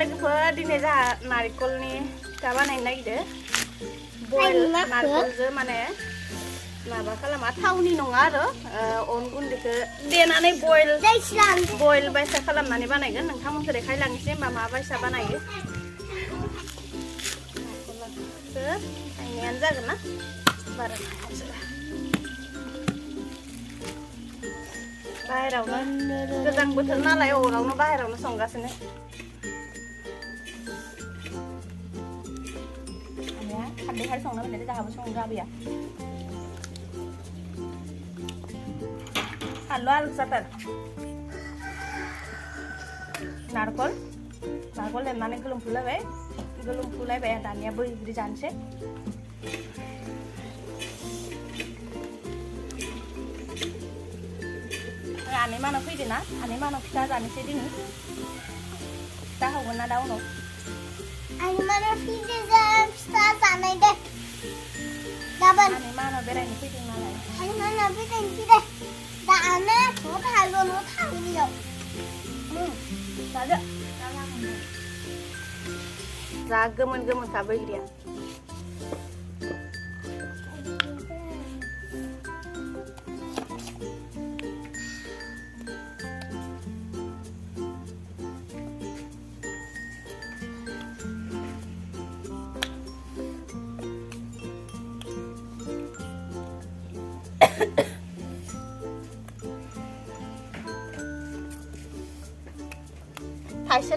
लोगोफोर दिनै जोंहा नारिखलनि फिथा बानायनो नागिरदों बयल नारिखलजों माने माबा खालामा थावनि नङा आरो अन गुन्दैखौ देनानै बयल बायसा खालामनानै बानायगोन नोंथांमोनखौ देखायलांनोसै होमबा मा बायसा बानायो थायनायानो जागोन ना बारा बाहेरावनो गोजां बोथोर नालाय अरावनो बाहेरावनो संगासिनो खारदैहाय संनो होननानै जोंहाबो संनो गाबिया आलु जाथार नारखल लेमनानै गोलोमफुलायबाय दानिया बैग्रि जानोसै आनै मानाव फैदो ना आनै मानाव फिथा जानोसै दिनै फिथा हौगोन ना दा उनाव आनै मानाव फैदो जों फिथा जानाय दे गाबोन आनै मानाव बेरायनो फैदों नालाय आनै मानाव बेरायनो फैदो दानो न' थांनियाव जादो जा गोमोनखा बैग्रिया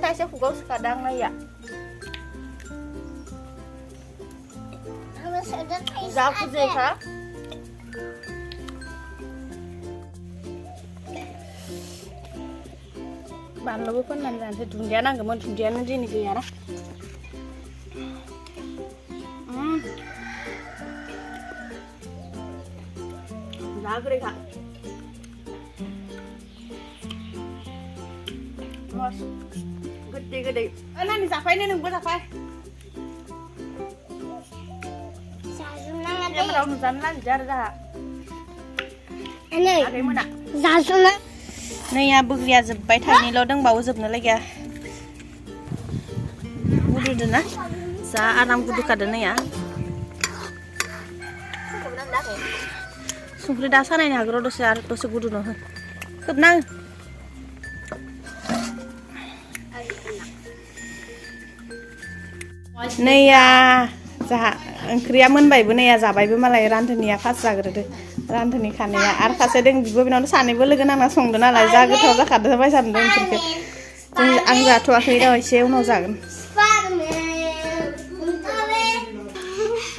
थाइसे खुगाव सोखादां नाया जा फुजेखा बानलुबो फोननानै जानोसै दुन्दिया नांगौमोन दुन्दियानो दिनै गैयाना जा गोदैखा गोदै नानि जाफायनो नोंबो जाफाय केमेरायाव नुजानो नागिरदों आरो जोंहा आगै मोना जाजोबना नैया बोग्रिया जोब्बाय थाइनैल' दंबावो जोबनो लागिया गुदुदो ना जा आराम गुदुखादो नैया संख्रि दा सानायनो हागौ दसे आरो दसे गुदुनो हो खोबना नैया जाहा ओंख्रिया मोनबायबो नैया जाबायबो मालाय रान्धोनिया फार्स्ट जाग्रोदो रान्धोनि खानाया आरो सासे दं बिब' बिनावनो सानैबो लोगो नांना संदो नालाय जा गोथाव जाखादो बाय सानदों ओंख्रिखौ आं जाथ'वाखै र' एसे उनाव जागोन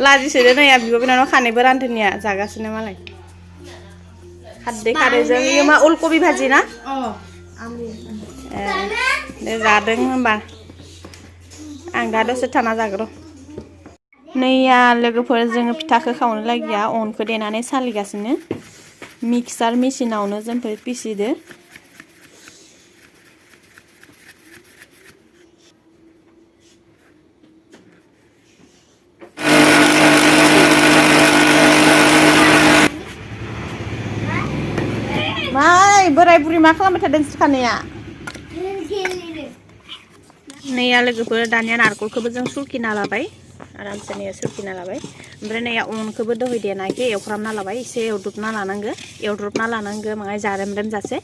लाजिसोदो नैया बिब' बिनावनो खानैबो रान्धोनिया जागासिनो मालाय खारदैजों इयो मा अलकबि भाजि ना दे जादों होमबा आं दा दसे थाना जागोन नैया लोगोफोर जोङो फिथाखौ खावनो लागिया अनखौ देनानै सालिगासिनो मिक्सार मेसिनावनो जोंफोर पिसिदो माय बोराय बुरि मा खालामबाय थादों सिखानाया नैया लोगोफोर दानिया नारखलखौबो जों सुरखिना लाबाय आरामसे नैया सुरखिना लाबाय ओमफ्राय नैया अनखौबो दहाय देनायखौ एवफ्रामना लाबाय एसे एवदबना लानांगो माहाय जारेमरेम जासे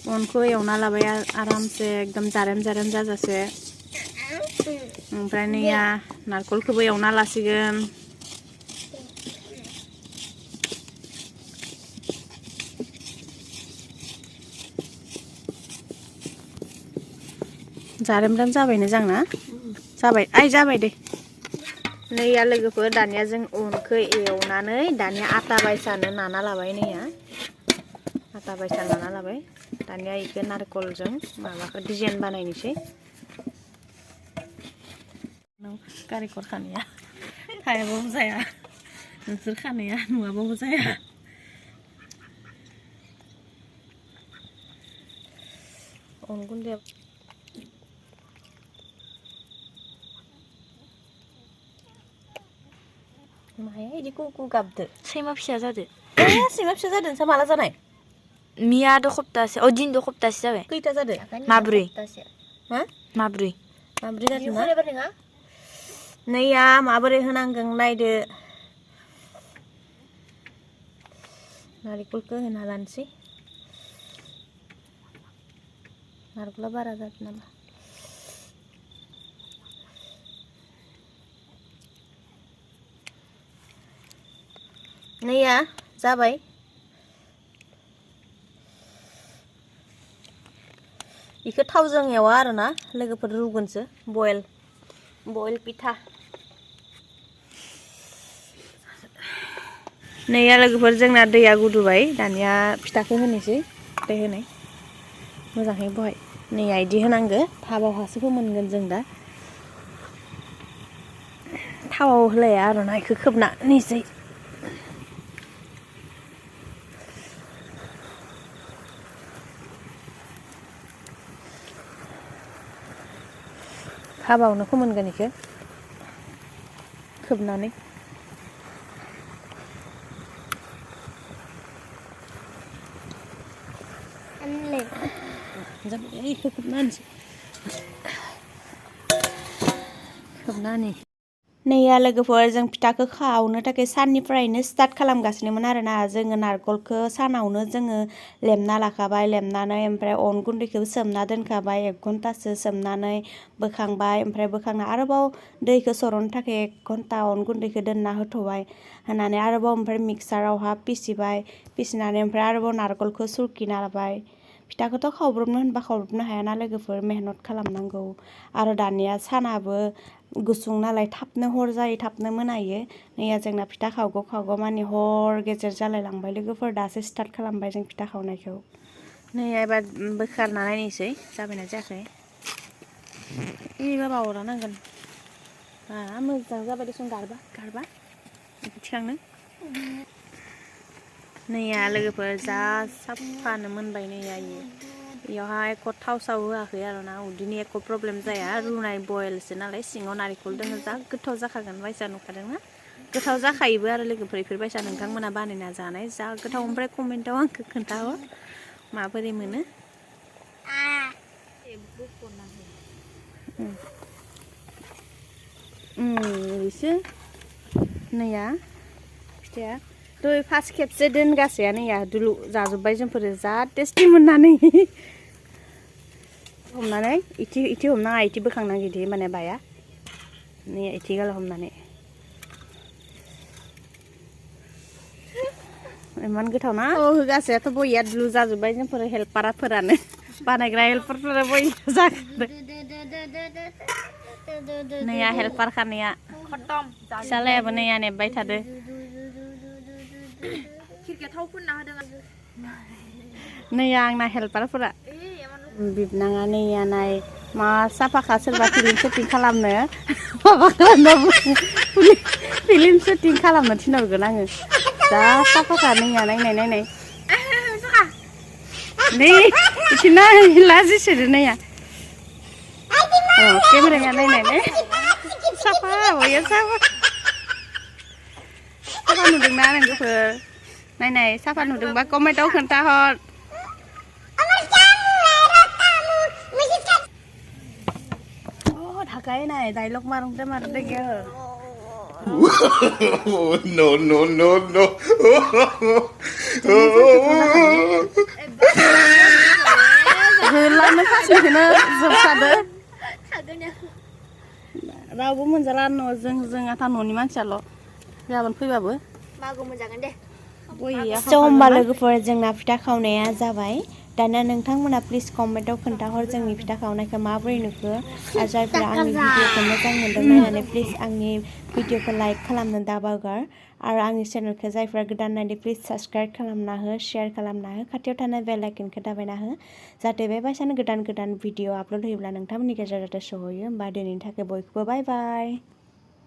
अनखौ एवना लाबाय आरामसे एकदम जारेम जाजासे ओमफ्राय नैया नारखलखौबो एवना लासिगोन जारेमरेम जाबायनो जोंना जाबाय जाबाय दे नैया लोगोफोर दानिया जों अनखौ एवनानै दानिया आटा बायसानो नाना लाबाय नैया आटा बायसा नाना लाबाय दानिया इखो नारखलजों माबाखौ डिजाइन बानायनोसै कारिकर खानाया थायाबाबो जाया नोंसोर खानाया नुवाबाबो जाया अन गुन्दै माया इदि कुकु गाबदो सैमा फिसा जादो सैमा फिसा जादों सा माला जानाय मिया द' सप्तासे दिन द' सप्तासे जाबाय खैथा जादों माब्रै हा माब्रै जादों ना नैया माबोरै होनांगोन नायदो नारिखलखौ होना लानोसै नारिखला बारा जादों नामा नैया जाबाय इखौ थावजों एवा आरोना लोगोफोर रुगोनसो बयल पिठा नैया लोगोफोर जोंना दैया गुदुबाय दानिया फिथाखौ होनोसै दै होनाय मोजाङै बहाय नैया इदि होनांगो थावावहासो फोमोनगोन जों दा थावाव होलाया आरोना इखौ खोबना निसै थावावनो फोमोनगोन इखौ खोबनानै इखौ खोबनानै नैया लोगोफोर जों फिथाखौ खावनो थाखाय साननिफ्रायनो स्टार्ट खालामगासिनोमोन आरोना जोङो नारिखलखौ सानावनो जोङो लेमना लाखाबाय लेमनानै ओमफ्राय अन गुन्दैखौ सोमना दोनखाबाय 1 घन्टासो सोमनानै बोखांबाय ओमफ्राय बोखांना आरोबाव दैखौ सर'नो थाखाय 1 घन्टा अन गुन्दैखौ दोनना होथ'बाय होनानै आरोबाव ओमफ्राय मिक्सारावहा पिसिनानै ओमफ्राय आरोबाव नारिखलखौ सुरखिना लाबाय फिथाखौथ' खावब्रबनो होनबा खावब्रबनो हायाना लोगोफोर मेहनत खालामनांगौ आरो दानिया सानाबो गुसुं नालाय थाबनो हर जायो थाबनो मोनायो नैया जोंना फिथा खावगौ मानि हर गेजेर जालाय लांबाय लोगोफोर दासो स्टार्ट खालामबाय जों फिथा खावनायखौ नैया एबार बोखारना नायनोसै जाबायना जायाखै एबार बावरा नांगोन मोजां जाबाय देसन गारबा थिखांनो नैया लोगोफोर जा साफानो मोनबाय नैया बेयावहाय एख' थाव साव होआखै आरोना उदैनि एख' प्रब्लेम जाया रुनाय बयलसो नालाय सिङाव नारिखल दङ जा गोथाव जाखागोन बायसा नुखादोंना गोथाव जाखायोबो आरो लोगोफोर बेफोरबायसा नोंथांमोना बानायना जानाय जा गोथाव ओमफ्राय कमेन्टआव आंखौ खोन्थाहर माबोरै मोनो बिसो नैया फिथाया दै फार्स्ट खेबसे दोनगासेया नैया दुलु जाजोब्बाय जोंफोर जा टेस्टि मोननानै हमनानै इथि हमनाङा इथि बोखांनांगौ इदि माने बाया नै इथि गाला हमनानै इमान गोथाव ना होगासेयाथ' बया दुलु जाजोब्बाय जोंफोर हेल्पाराफोरानो बानायग्रा हेल्पारफोरा बया जाखादों नैया हेल्पार खानाया फिसालायाबो नैया नेबाय थादो नैया आंना हेल्पारफोरा बिबनाङा नैया नाय मा साफाखा सोरबा फिल्म शुटिं खालामनो माबा खालामनो फिल्म शुटिं खालामनो थिनहरगोन आङो जा साफाखा नैया नायनाय नै बिथिंना लाजिसोदो नैया केमेराया नायनाय साफा बया साफा नुदोंना नोंगोफोर नायनाय साफा नुदोंबा कमेन्टआव खोन्थाहर ढाकाई नाय डायलॉग मारते गया no लानो फासिखौनो जोबखादो रावबो मोनजाला जों आथा न'नि मानसियाल' गाबोन फैबाबो मागो मोनजागोन दे होमबा लोगोफोर जोंना फिथा खावनाया जाबाय दाना नोंथांमोना प्लिज कमेन्टआव खोन्थाहर जोंनि फिथा खावनायखौ माबोरै नुखो आरो जायफोरा आंनि भिडिअखौ मोजां मोनदों नायनानै प्लिज आंनि भिडिअखौ लाइक खालामनो दाबावगार आरो आंनि चेनेलखौ जायफोरा गोदान नायदों प्लिज साबस्क्राइब खालामना हो शेयार खालामना हो खाथियाव थानाय बेल आइकनखौ दाबायना हो जाहाथे बेबायसानो गोदान भिडिअ आपल'ड होयोब्ला नोंथांमोननि गेजेराव जाहाथे सहैयो होमबा दिनैनि थाखाय बयखौबो बाय बाय